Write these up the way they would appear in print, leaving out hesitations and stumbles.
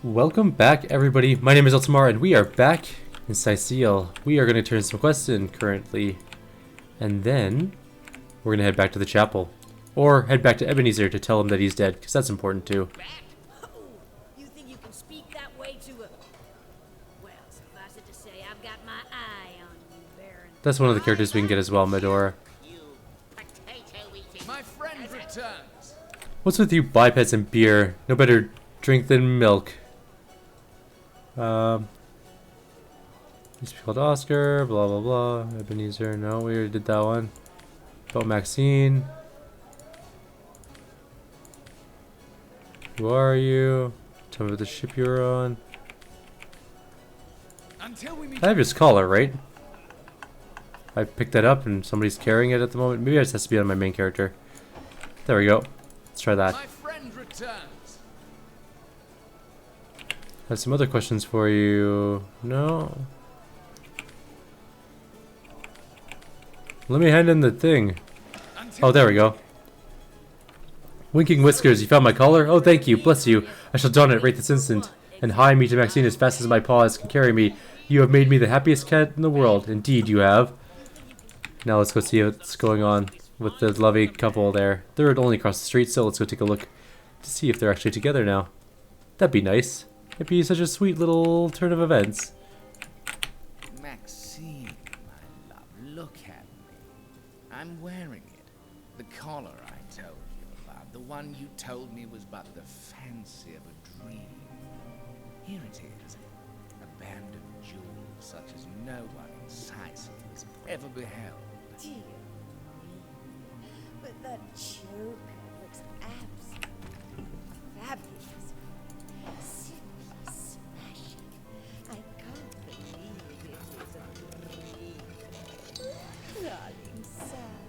Welcome back, everybody. My name is Eltimar, and we are back in Sicile. We are going to turn some quests in currently, and then we're going to head back to the chapel. Or head back to Ebenezer to tell him that he's dead, because that's important too. Oh, you think you can speak that way to a... Well, suffice it to say, I've got my eye on you, Baron. That's one of the characters we can get as well, Medora. My friend returns. What's with you bipeds and beer? No better drink than milk. These people called Oscar, blah blah blah. Ebenezer, no, we already did that one. About Maxine. Who are you? Tell me about the ship you're on. Until we meet. I have his collar, right? I picked that up and somebody's carrying it at the moment. Maybe it just has to be on my main character. There we go. Let's try that. My friend returns. I have some other questions for you. No. Let me hand in the thing. Oh, there we go. Winking Whiskers, you found my collar? Oh, thank you. Bless you. I shall don it right this instant and hie me to Maxine as fast as my paws can carry me. You have made me the happiest cat in the world. Indeed, you have. Now let's go see what's going on with the lovely couple there. They're only across the street, so let's go take a look to see if they're actually together now. That'd be nice. It'd be such a sweet little turn of events. Maxine, my love, look at me. I'm wearing it. The collar I told you about. The one you told me was but the fancy of a dream. Here it is. A band of jewels such as no one in Sicily has ever beheld. Dear me, but that choker looks absolutely fabulous. Simply smashing. I can't believe it is a dream. Darling Sam.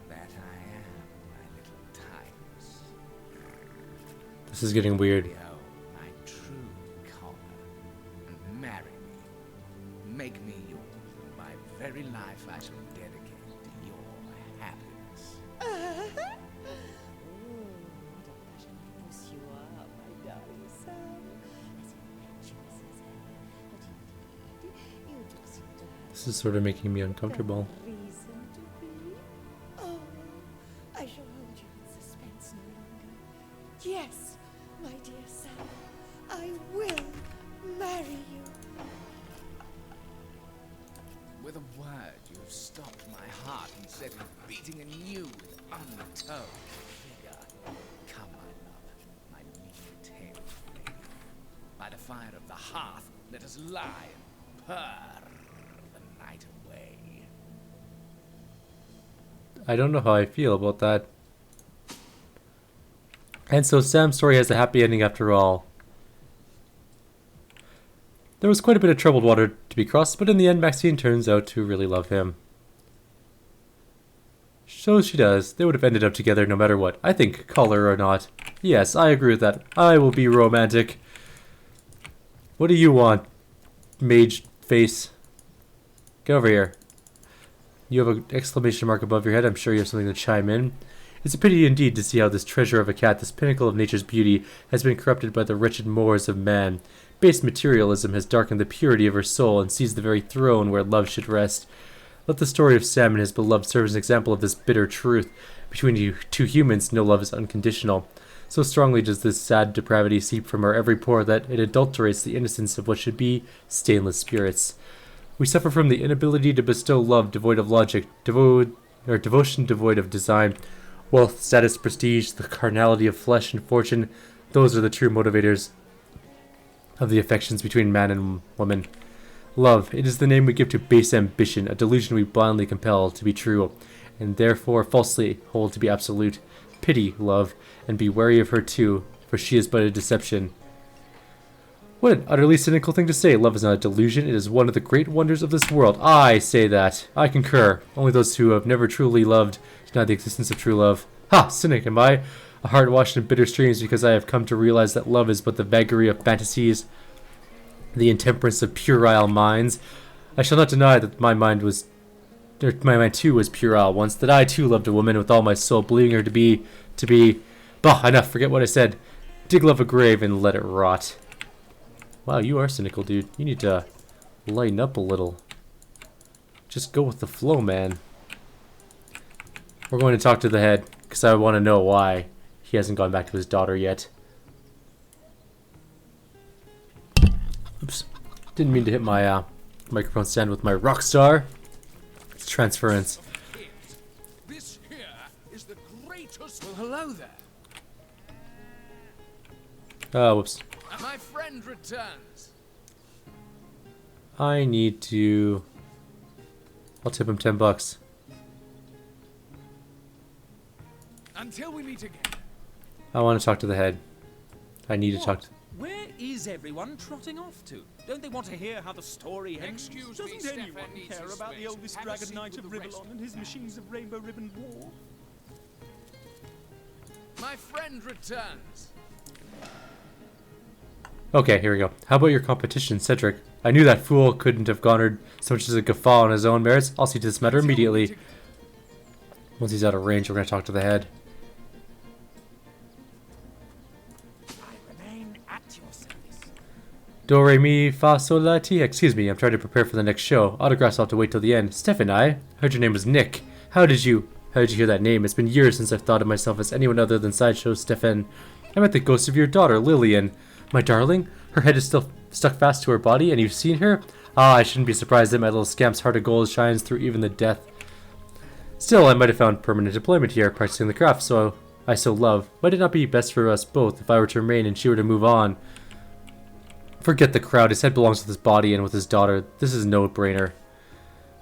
That I am, my little tigress. This is getting weird. Behold my true collar and marry me. Make me yours, and my very life I shall dedicate to your happiness. What a passionate puss you are, my darling Sam. As impetuous as ever, but indeed, you do seem to have This is sort of making me uncomfortable. reason to be. Oh, I shall hold you in suspense no longer. Yes, my dear Sam, I will marry you. With a word, you have stopped my heart and set it beating anew with undertow vigor. Come, my love, my meek tailed lady. By the fire of the hearth, let us lie and purr the night away. I don't know how I feel about that. And so Sam's story has a happy ending after all. There was quite a bit of troubled water to be crossed, but in the end Maxine turns out to really love him. So she does. They would have ended up together no matter what. I think, color or not. Yes, I agree with that. I will be romantic. What do you want, mage face? Get over here. You have an exclamation mark above your head. I'm sure you have something to chime in. It's a pity indeed to see how this treasure of a cat, this pinnacle of nature's beauty, has been corrupted by the wretched mores of man. Base materialism has darkened the purity of her soul and seized the very throne where love should rest. Let the story of Sam and his beloved serve as an example of this bitter truth. Between you two humans, no love is unconditional. So strongly does this sad depravity seep from our every pore that it adulterates the innocence of what should be stainless spirits. We suffer from the inability to bestow love devoid of logic, devotion devoid of design. Wealth, status, prestige, the carnality of flesh and fortune, those are the true motivators of the affections between man and woman. Love, it is the name we give to base ambition, a delusion we blindly compel to be true, and therefore falsely hold to be absolute. Pity, love, and be wary of her too, for she is but a deception. What an utterly cynical thing to say. Love is not a delusion, it is one of the great wonders of this world. I say that. I concur. Only those who have never truly loved deny the existence of true love. Ha! Cynic am I? A heart washed in bitter streams because I have come to realize that love is but the vagary of fantasies, the intemperance of puerile minds. I shall not deny that my mind too was puerile once, that I too loved a woman with all my soul, believing her to be to be... Bah, enough, forget what I said. Dig love a grave and let it rot. Wow, you are cynical, dude. You need to lighten up a little. Just go with the flow, man. We're going to talk to the head, because I want to know why he hasn't gone back to his daughter yet. Oops. Didn't mean to hit my microphone stand with my rock star. It's transference. This here is the greatest. Well, hello there. Oh, whoops. My friend returns. I need to... I'll tip him $10. Until we meet again. I want to talk to the head. I need to talk to... Where is everyone trotting off to? Don't they want to hear how the story ends? Excuse me, Doesn't Stefan anyone needs care his about the space. oldest Have a dragon seat knight with of the rest. Rivellon and his machines of rainbow ribbon war? My friend returns. Okay, here we go. How about your competition, Cedric? I knew that fool couldn't have garnered so much as a guffaw on his own merits. I'll see to this matter immediately. Once he's out of range, we're going to talk to the head. I remain at your service. Do, re, mi, fa, sol, la, ti. Excuse me, I'm trying to prepare for the next show. Autographs will have to wait till the end. Stefan, I heard your name was Nick. How did you hear that name? It's been years since I've thought of myself as anyone other than Sideshow Stefan. I met the ghost of your daughter, Lillian. My darling? Her head is still stuck fast to her body, and you've seen her? Ah, I shouldn't be surprised that my little scamp's heart of gold shines through even the death. Still, I might have found permanent employment here, practicing the craft I so love. Might it not be best for us both if I were to remain and she were to move on? Forget the crowd. His head belongs with his body and with his daughter. This is a no-brainer.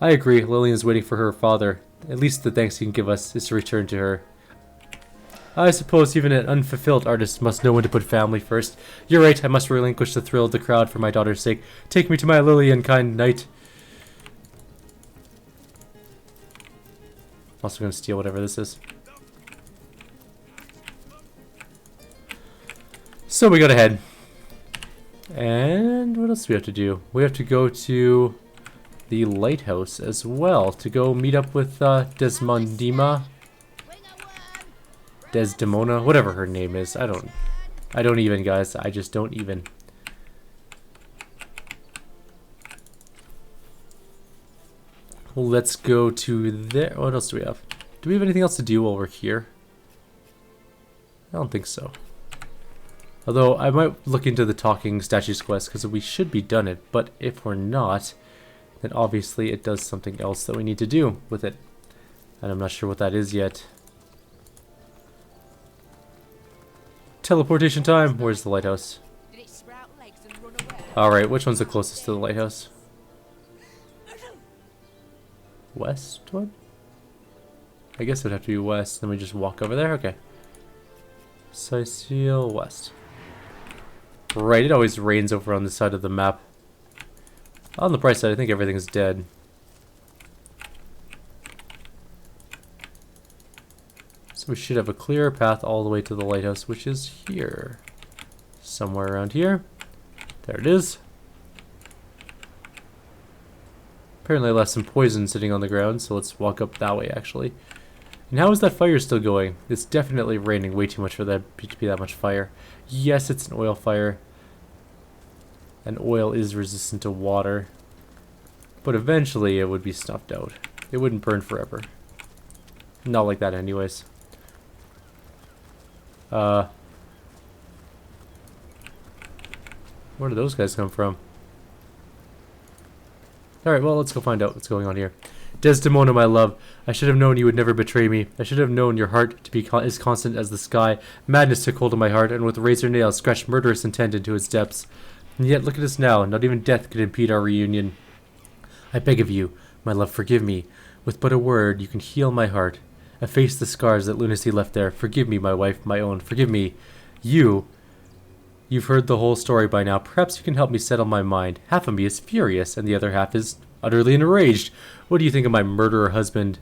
I agree. Lillian is waiting for her father. At least the thanks he can give us is to return to her. I suppose even an unfulfilled artist must know when to put family first. You're right, I must relinquish the thrill of the crowd for my daughter's sake. Take me to my Lillian, kind knight. Also gonna steal whatever this is. So we got ahead. And what else do we have to do? We have to go to the lighthouse as well to go meet up with Desdemona, whatever her name is. I don't even, guys. I just don't even. Well, let's go to there. What else do we have? Do we have anything else to do while we're here? I don't think so. Although I might look into the talking statues quest because we should be done it. But if we're not, then obviously it does something else that we need to do with it. And I'm not sure what that is yet. Teleportation time. Where's the lighthouse? Alright, which one's the closest to the lighthouse? West one? I guess it would have to be west. Then we just walk over there. Okay. Sicil West. Right, it always rains over on this side of the map. On the bright side, I think everything's dead. So we should have a clear path all the way to the lighthouse, which is here. Somewhere around here. There it is. Apparently I left some poison sitting on the ground, so let's walk up that way, actually. And how is that fire still going? It's definitely raining way too much for that to be that much fire. Yes, it's an oil fire. And oil is resistant to water. But eventually it would be snuffed out. It wouldn't burn forever. Not like that anyways. Where do those guys come from? Alright, well, let's go find out what's going on here. Desdemona, my love, I should have known you would never betray me. I should have known your heart to be as constant as the sky. Madness took hold of my heart, and with razor nails scratched murderous intent into its depths. And yet, look at us now. Not even death could impede our reunion. I beg of you, my love, forgive me. With but a word, you can heal my heart. Efface the scars that lunacy left there. Forgive me, my wife, my own. Forgive me. You've heard the whole story by now. Perhaps you can help me settle my mind. Half of me is furious, and the other half is utterly enraged. What do you think of my murderer husband?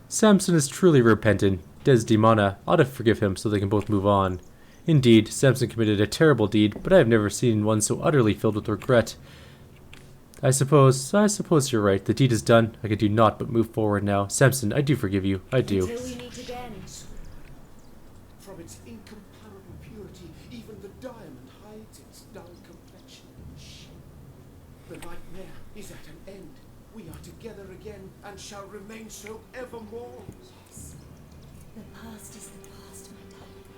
Samson is truly repentant. Desdemona ought to forgive him so they can both move on. Indeed, Samson committed a terrible deed, but I have never seen one so utterly filled with regret. I suppose you're right. The deed is done. I can do naught but move forward now. Samson, I do forgive you. I do. Until we meet again. its incomparable purity, even the diamond hides its dull complexion and shape. The nightmare is at an end. We are together again and shall remain so evermore. Yes. The past is the past, my darling.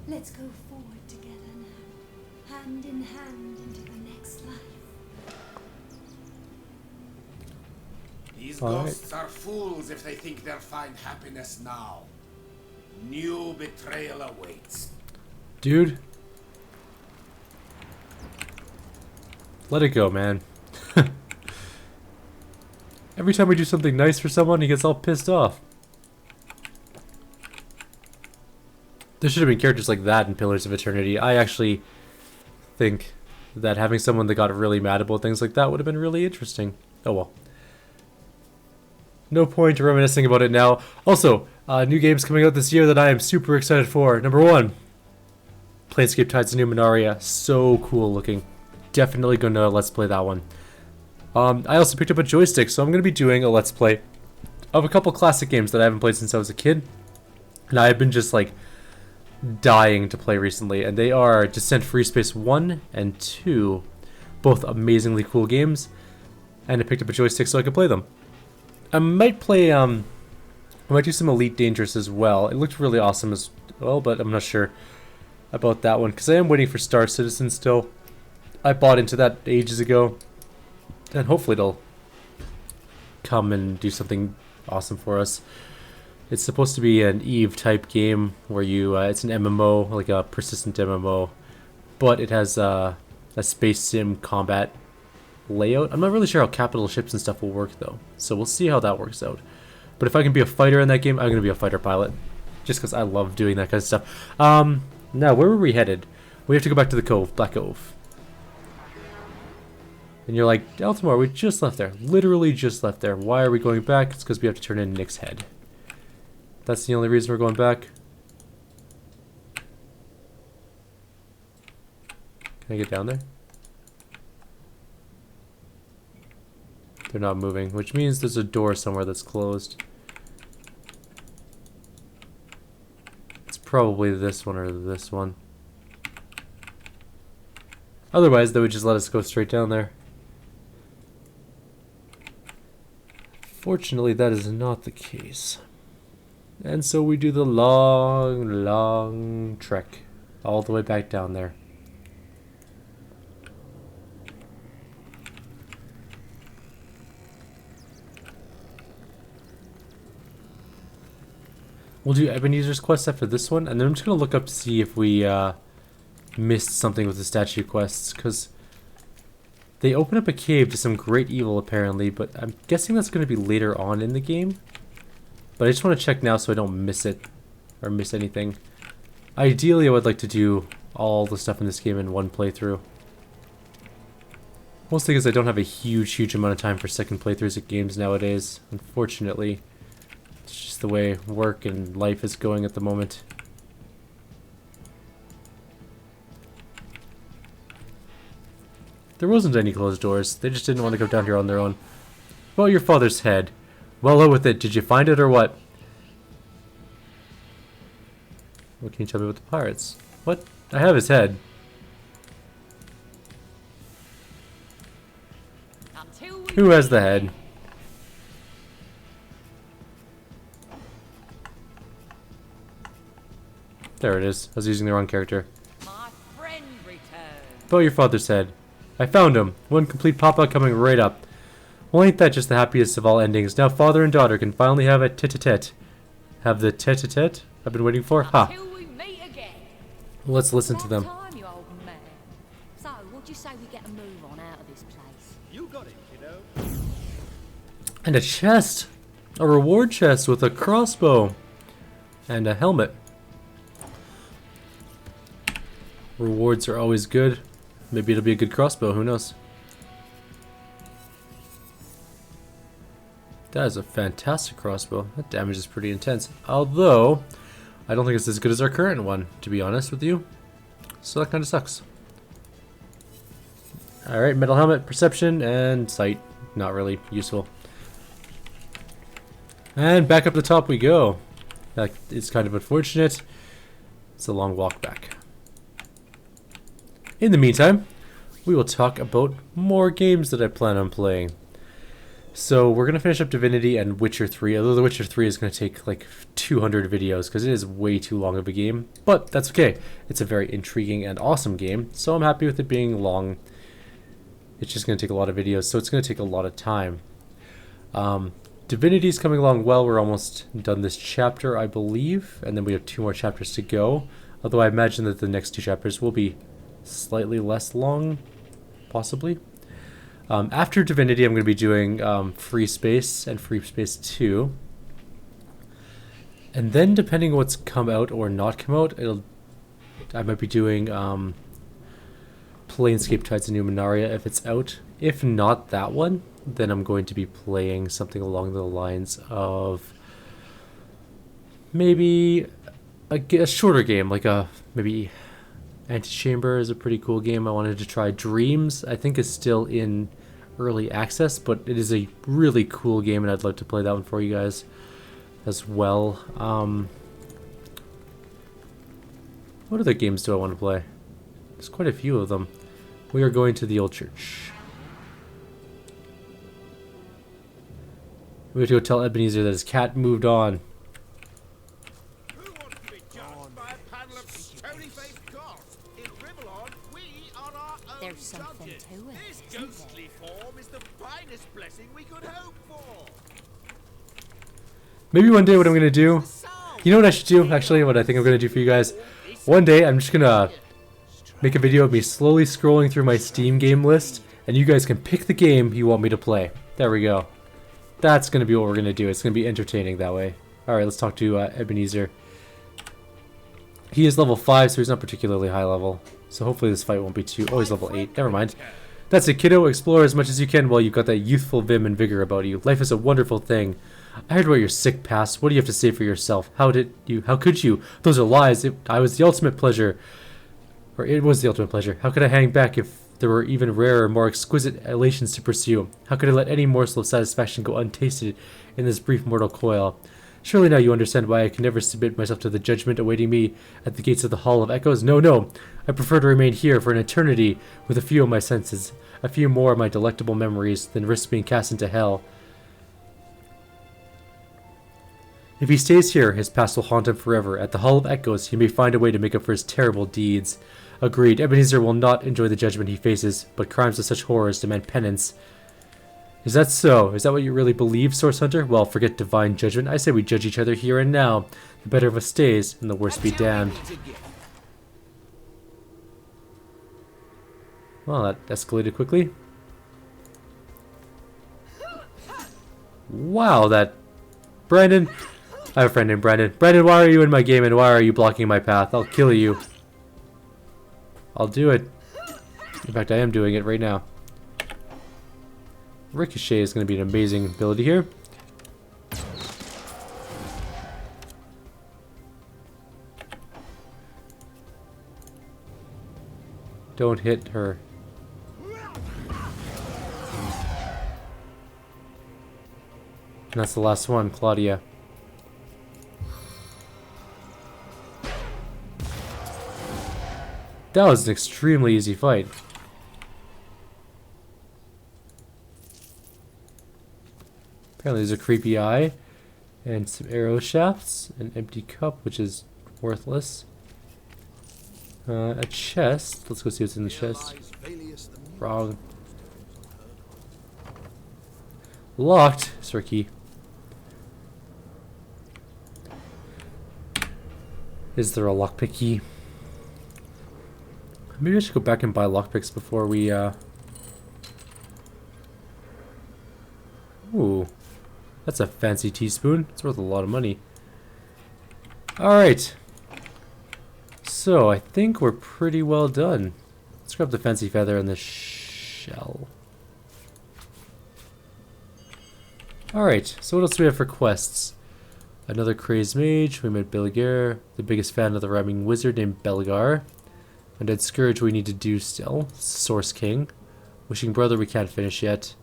Let's go forward together now, hand in hand into the next life. These All right. ghosts are fools if they think they'll find happiness now. New betrayal awaits. Dude. Let it go, man. Every time we do something nice for someone, he gets all pissed off. There should have been characters like that in Pillars of Eternity. I actually think that having someone that got really mad about things like that would have been really interesting. Oh well. No point reminiscing about it now. Also, new games coming out this year that I am super excited for. Number 1, Planescape Tides of Numenaria. So cool looking. Definitely gonna let's play that one. I also picked up a joystick, so I'm gonna be doing a let's play of a couple classic games that I haven't played since I was a kid. And I've been just like dying to play recently, and they are Descent Free Space 1 and 2. Both amazingly cool games. And I picked up a joystick so I could play them. I might play, I might do some Elite Dangerous as well. It looked really awesome as well, but I'm not sure about that one, because I am waiting for Star Citizen still. I bought into that ages ago, and hopefully it'll come and do something awesome for us. It's supposed to be an Eve type game where you, it's an MMO, like a persistent MMO, but it has a space sim combat layout. I'm not really sure how capital ships and stuff will work though, so we'll see how that works out. But if I can be a fighter in that game, I'm gonna be a fighter pilot, just because I love doing that kind of stuff. Now where were we headed? We have to go back to the cove, Black Cove. And you're like, Eltimar, we just left there. Literally just left there. Why are we going back? It's because we have to turn in Nick's head. That's the only reason we're going back. Can I get down there? They're not moving, which means there's a door somewhere that's closed. It's probably this one or this one. Otherwise, they would just let us go straight down there. Fortunately, that is not the case. And so we do the long, long trek all the way back down there. We'll do Ebenezer's quest after this one, and then I'm just going to look up to see if we missed something with the statue quests, because they open up a cave to some great evil apparently, but I'm guessing that's going to be later on in the game. But I just want to check now so I don't miss it, or miss anything. Ideally, I would like to do all the stuff in this game in one playthrough. Mostly because I don't have a huge amount of time for second playthroughs of games nowadays, unfortunately. It's just the way work and life is going at the moment. There wasn't any closed doors. They just didn't want to go down here on their own. Well, your father's head. Well, out with it. Did you find it or what? What can you tell me about the pirates? What? I have his head. Who has the head? There it is. I was using the wrong character. My friend returned. About your father's head. I found him. One complete papa coming right up. Well, ain't that just the happiest of all endings? Now father and daughter can finally have a tete-a-tete. Have the tete-a-tete I've been waiting for? Ha! Till we meet again. Let's listen to them. Time, you old man. So, what'd you say we get a move on out of this place? You got it, kiddo. And a chest! A reward chest with a crossbow. And a helmet. Rewards are always good. Maybe it'll be a good crossbow, who knows? That is a fantastic crossbow. That damage is pretty intense. Although, I don't think it's as good as our current one, to be honest with you. So that kind of sucks. Alright, metal helmet, perception, and sight. Not really useful. And back up the top we go. That is kind of unfortunate. It's a long walk back. In the meantime, we will talk about more games that I plan on playing. So we're going to finish up Divinity and Witcher 3, although The Witcher 3 is going to take like 200 videos because it is way too long of a game. But that's okay. It's a very intriguing and awesome game, so I'm happy with it being long. It's just going to take a lot of videos, so it's going to take a lot of time. Divinity is coming along well. We're almost done this chapter, I believe, and then we have 2 more chapters to go. Although I imagine that the next 2 chapters will be slightly less long, possibly. After Divinity, I'm going to be doing Free Space and Free Space 2. And then, depending on what's come out or not come out, I might be doing Planescape Tides of Numenaria if it's out. If not that one, then I'm going to be playing something along the lines of maybe a shorter game, like maybe Antechamber is a pretty cool game I wanted to try. Dreams, I think, is still in early access, but it is a really cool game, and I'd love to play that one for you guys as well. What other games do I want to play? There's quite a few of them. We are going to the old church. We have to go tell Ebenezer that his cat moved on. Who wants to be judged by a panel of stony-faced gods? In Rivalon, we are our own There's something judges. to it, This isn't ghostly form is the finest blessing we could hope for. Maybe one day what I'm going to do, you know what I should do, actually, what I think I'm going to do for you guys? One day I'm just going to make a video of me slowly scrolling through my Steam game list, and you guys can pick the game you want me to play. There we go. That's going to be what we're going to do. It's going to be entertaining that way. Alright, let's talk to Ebenezer. He is level 5, so he's not particularly high level. So hopefully this fight won't be too... Oh, he's level 8. Never mind. That's it, kiddo. Explore as much as you can while you've got that youthful vim and vigor about you. Life is a wonderful thing. I heard about your sick past. What do you have to say for yourself? How could you? Those are lies. I was the ultimate pleasure. Or it was the ultimate pleasure. How could I hang back if there were even rarer, more exquisite elations to pursue? How could I let any morsel of satisfaction go untasted in this brief mortal coil? Surely now you understand why I can never submit myself to the judgment awaiting me at the gates of the Hall of Echoes. No, no. I prefer to remain here for an eternity with a few of my senses, a few more of my delectable memories, than risk being cast into hell. If he stays here, his past will haunt him forever. At the Hall of Echoes, he may find a way to make up for his terrible deeds. Agreed. Ebenezer will not enjoy the judgment he faces, but crimes of such horrors demand penance. Is that so? Is that what you really believe, Source Hunter? Well, forget divine judgment. I say we judge each other here and now. The better of us stays, and the worse be damned. Well, that escalated quickly. Wow, that... Brandon! I have a friend named Brandon. Brandon, why are you in my game, and why are you blocking my path? I'll kill you. I'll do it. In fact, I am doing it right now. Ricochet is going to be an amazing ability here. Don't hit her. And that's the last one, Claudia. That was an extremely easy fight. Apparently there's a creepy eye, and some arrow shafts, an empty cup, which is worthless. A chest. Let's go see what's in the chest. Wrong. Locked. Sir key. Is there a lockpick key? Maybe I should go back and buy lockpicks before we, Ooh. That's a fancy teaspoon. It's worth a lot of money. Alright. So, I think we're pretty well done. Let's grab the fancy feather and the shell. Alright, so what else do we have for quests? Another crazed mage. We met Beligar, the biggest fan of the rhyming wizard named Belgar. Undead Scourge we need to do still. Source King. Wishing Brother we can't finish yet.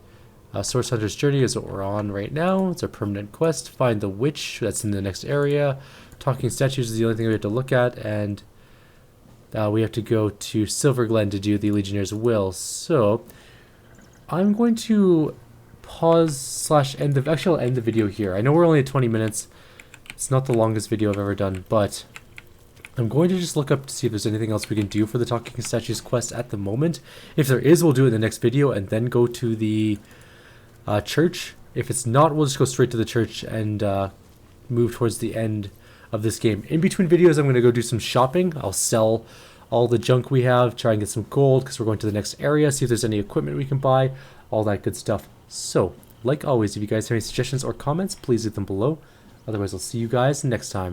Source Hunter's Journey is what we're on right now. It's a permanent quest. Find the witch. That's in the next area. Talking statues is the only thing we have to look at. And we have to go to Silver Glen to do the Legionnaire's Will. So I'm going to pause / end the actually I'll end the video here. I know we're only at 20 minutes. It's not the longest video I've ever done, but I'm going to just look up to see if there's anything else we can do for the Talking Statues quest at the moment. If there is, we'll do it in the next video and then go to the church. If it's not, we'll just go straight to the church and move towards the end of this game. In between videos, I'm going to go do some shopping. I'll sell all the junk we have, try and get some gold because we're going to the next area, see if there's any equipment we can buy, all that good stuff. So, like always, if you guys have any suggestions or comments, please leave them below. Otherwise, I'll see you guys next time.